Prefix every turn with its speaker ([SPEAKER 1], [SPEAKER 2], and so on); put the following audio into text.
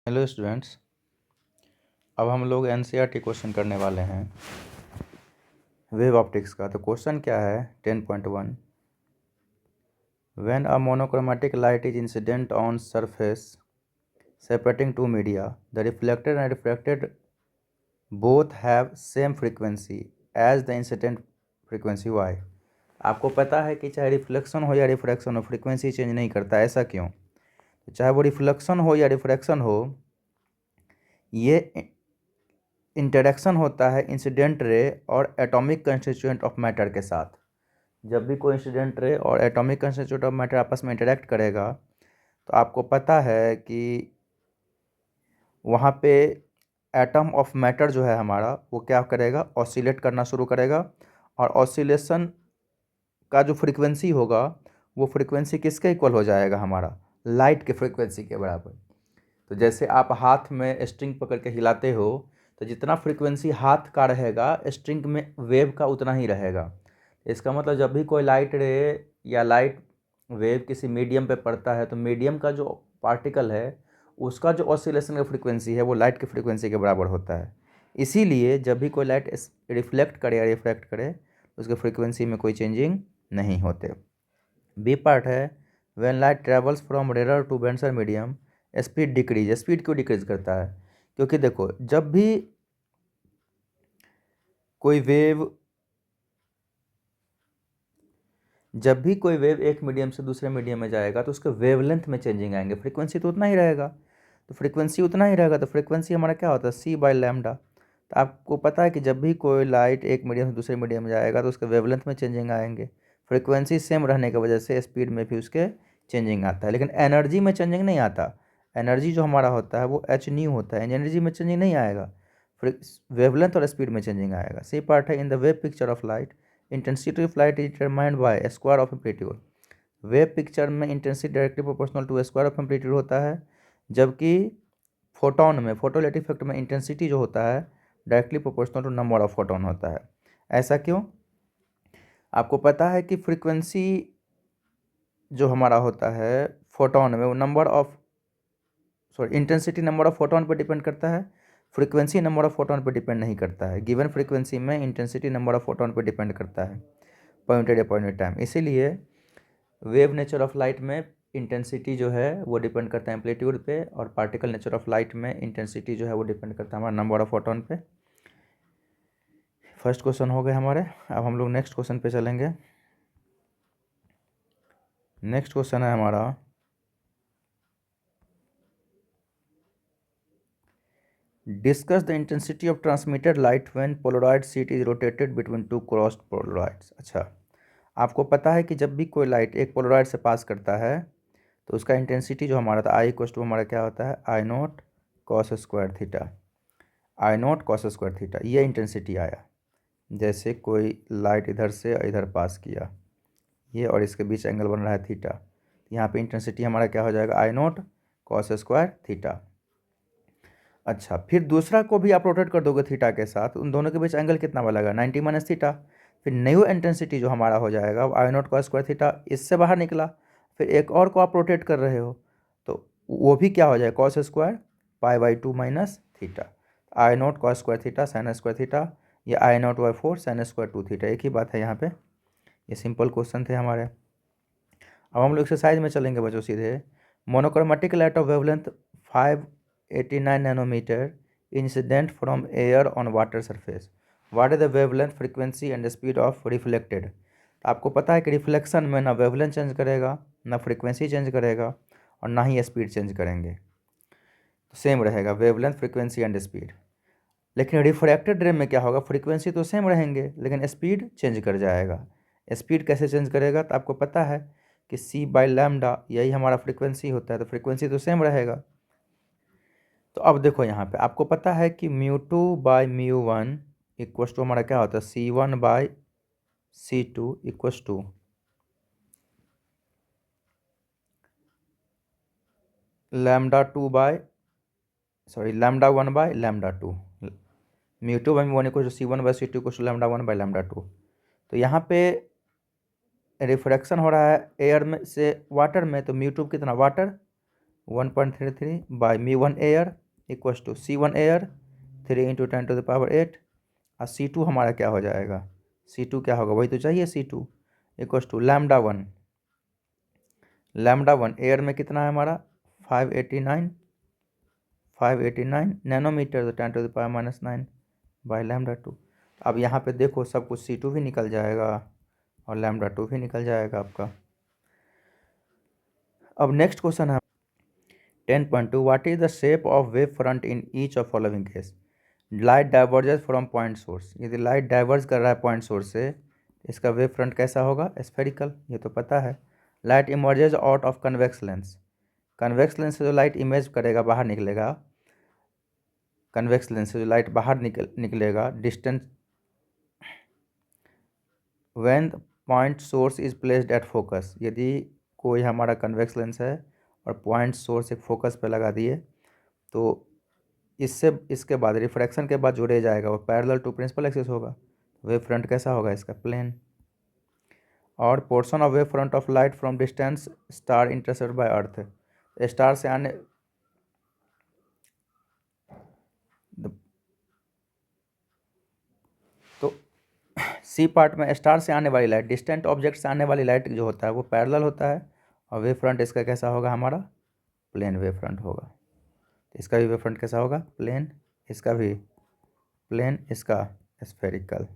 [SPEAKER 1] Hello students, अब हम लोग एनसीईआरटी क्वेश्चन करने वाले हैं वेव ऑप्टिक्स का। तो क्वेश्चन क्या है 10.1। When a monochromatic light is incident on surface separating two media, the reflected and refracted both have same frequency as the incident frequency why. आपको पता है कि चाहे रिफ्लेक्शन हो या रिफ्रैक्शन हो, फ्रीक्वेंसी चेंज नहीं करता। ऐसा क्यों? तो चाहे वो रिफ्लेक्शन हो या रिफ्रैक्शन हो, ये इंटरेक्शन होता है इंसिडेंट रे और एटॉमिक कंस्टिट्यूएंट ऑफ मैटर के साथ। जब भी कोई इंसिडेंट रे और एटॉमिक कंस्टिट्यूएंट ऑफ मैटर आपस में इंटरेक्ट करेगा, तो आपको पता है कि वहाँ पे एटम ऑफ मैटर जो है हमारा, वो क्या करेगा, ऑसिलेट करना शुरू करेगा। और ऑसिलेशन का जो फ्रीक्वेंसी होगा, वो फ्रीक्वेंसी किसके इक्वल हो जाएगा, हमारा लाइट के फ्रीक्वेंसी के बराबर। तो जैसे आप हाथ में स्ट्रिंग पकड़ के हिलाते हो, तो जितना फ्रीक्वेंसी हाथ का रहेगा, स्ट्रिंग में वेव का उतना ही रहेगा। इसका मतलब जब भी कोई लाइट रे या लाइट वेव किसी मीडियम पे पड़ता है, तो मीडियम का जो पार्टिकल है, उसका जो ऑसिलेशन का फ्रीक्वेंसी है, वो लाइट की फ्रीक्वेंसी के बराबर होता है। इसीलिए जब भी कोई लाइट रिफ्लेक्ट करे या रिफ्रैक्ट करे, उसके फ्रीक्वेंसी में कोई चेंजिंग नहीं होते। बी पार्ट है, when light travels from rare to denser medium speed decrease. Speed क्यों डिक्रीज करता है? क्योंकि देखो, जब भी कोई वेव एक मीडियम से दूसरे मीडियम में जाएगा, तो उसके वेवलेंथ में चेंजिंग आएंगे। फ्रीक्वेंसी तो उतना ही रहेगा, तो फ्रीक्वेंसी उतना ही रहेगा, तो फ्रीक्वेंसी हमारा क्या होता है, सी बाई लैम्डा। तो आपको पता है कि जब भी कोई लाइट एक मीडियम से दूसरे मीडियम में जाएगा, तो उसके वेवलेंथ में चेंजिंग आएंगे। फ्रीक्वेंसी सेम रहने की वजह से स्पीड में भी उसके चेंजिंग आता है, लेकिन एनर्जी में चेंजिंग नहीं आता। एनर्जी जो हमारा होता है वो एच न्यू होता है, एनर्जी में चेंजिंग नहीं आएगा, वेवलेंथ और स्पीड में चेंजिंग आएगा। सी पार्ट है, in the wave picture of light intensity of light is determined by square of amplitude. Wave picture में intensity directly proportional to square of amplitude होता है, जबकि फोटोन में, फोटोइलेक्ट्रिक इफेक्ट में intensity जो होता है directly proportional to number of photon होता है। ऐसा क्यों? आपको पता है कि फ्रीक्वेंसी जो हमारा होता है फोटोन में, वो इंटेंसिटी नंबर ऑफ फोटोन पर डिपेंड करता है, फ्रीक्वेंसी नंबर ऑफ फोटोन पर डिपेंड नहीं करता है। गिवन फ्रीक्वेंसी में इंटेंसिटी नंबर ऑफ फोटोन पर डिपेंड करता है पॉइंटेड अपॉइंटेड टाइम। इसीलिए वेव नेचर ऑफ लाइट में इंटेंसिटी जो है वो डिपेंड करता है एम्पलीट्यूड पे, और पार्टिकल नेचर ऑफ लाइट में इंटेंसिटी जो है वो डिपेंड करता है हमारा नंबर ऑफ फोटोन पे। फर्स्ट क्वेश्चन हो गए हमारे। अब हम लोग नेक्स्ट क्वेश्चन पे चलेंगे। नेक्स्ट क्वेश्चन है हमारा, discuss the intensity of transmitted light when polaroid sheet is rotated between two crossed polaroids. अच्छा, आपको पता है कि जब भी कोई लाइट एक पोलराइड से पास करता है, तो उसका इंटेंसिटी जो हमारा था, आई इक्वल टू हमारा क्या होता है, आई naught cos square theta. I naught cos square theta, ये इंटेंसिटी आया। जैसे कोई लाइट इधर से इधर पास किया, ये और इसके बीच एंगल बन रहा है थीटा, यहाँ पे इंटेंसिटी हमारा क्या हो जाएगा, आई नोट कॉस स्क्वायर थीटा। अच्छा, फिर दूसरा को भी आप रोटेट कर दोगे थीटा के साथ, उन दोनों के बीच एंगल कितना बनेगा, 90 माइनस थीटा। फिर न्यू इंटेंसिटी जो हमारा हो जाएगा आई नोट कॉस स्क्वायर थीटा, इससे बाहर निकला। फिर एक और को आप रोटेट कर रहे हो, तो वो भी क्या हो जाएगा, cos square pi by 2 minus theta. I naught cos square theta sine square theta, या I naught by 4 sine square 2 theta, एक ही बात है यहाँ पे। ये सिंपल क्वेश्चन थे हमारे। अब हम लोग एक्सरसाइज में चलेंगे बच्चों सीधे। Monochromatic light of wavelength 589 nanometre incident from air on water surface, what is the wavelength frequency and speed of reflected. आपको पता है कि रिफ्लेक्शन में ना वेवलेंथ चेंज करेगा, ना फ्रीक्वेंसी चेंज करेगा, और ना ही स्पीड चेंज करेंगे, तो सेम रहेगा वेवलेंथ फ्रीक्वेंसी एंड स्पीड। लेकिन रिफ्रैक्टेड रे में क्या होगा, फ्रीक्वेंसी तो सेम रहेंगे, लेकिन स्पीड चेंज कर जाएगा। स्पीड कैसे चेंज करेगा? तो आपको पता है कि सी बाई लैम्डा यही हमारा फ्रीक्वेंसी होता है, तो फ्रीक्वेंसी तो सेम रहेगा। तो अब देखो यहाँ पे आपको पता है कि μ2 बाई μ1 इक्वस टू हमारा क्या होता है, C1 by C2 equals to lambda 1 by lambda 2। μ2 by μ1 equals to C1 by C2 equals to lambda 1 by lambda 2। तो यहाँ पे रिफ्रैक्शन हो रहा है एयर में से वाटर में, तो μ2 कितना, water 1.33 by μ1 air equals to C1 air 3 × 10⁸ और C2 हमारा क्या हो जाएगा, C2 क्या होगा, वही तो चाहिए, C2 इक्वल्स टू λ1 एयर में कितना है हमारा 589 नैनोमीटर, तो 10⁻⁻9 बाई λ2। अब यहाँ पे देखो सब कुछ C2 भी निकल जाएगा और λ2 भी निकल जाएगा आपका। अब नेक्स्ट क्वेश्चन है 10.2 what is the shape of wave front in each of following case. Light diverges from point source, यदि लाइट डाइवर्ज कर रहा है पॉइंट सोर्स से, इसका वेव फ्रंट कैसा होगा, स्फेरिकल, ये तो पता है। Light emerges out of convex lens, convex lens से जो लाइट इमेज करेगा बाहर निकलेगा, कन्वेक्स लेंस से जो लाइट बाहर निकलेगा distance when point source is placed at focus, यदि कोई हमारा कन्वेक्स लेंस है और पॉइंट सोर्स एक फोकस पे लगा दिए, तो इसके बाद रिफ्रैक्शन के बाद जो रे जाएगा वो पैरेलल टू प्रिंसिपल एक्सिस होगा। वेव फ्रंट कैसा होगा इसका, प्लेन। और portion of wave front of light from distance star intercept by earth, star से आने तो सी पार्ट में स्टार से आने वाली लाइट, डिस्टेंट ऑब्जेक्ट से आने वाली लाइट जो होता है वो पैरेलल होता है, और वेव फ्रंट इसका कैसा होगा हमारा, प्लेन वेव फ्रंट होगा। इसका भी वेव फ्रंट कैसा होगा, प्लेन, इसका भी प्लेन, इसका स्फेरिकल।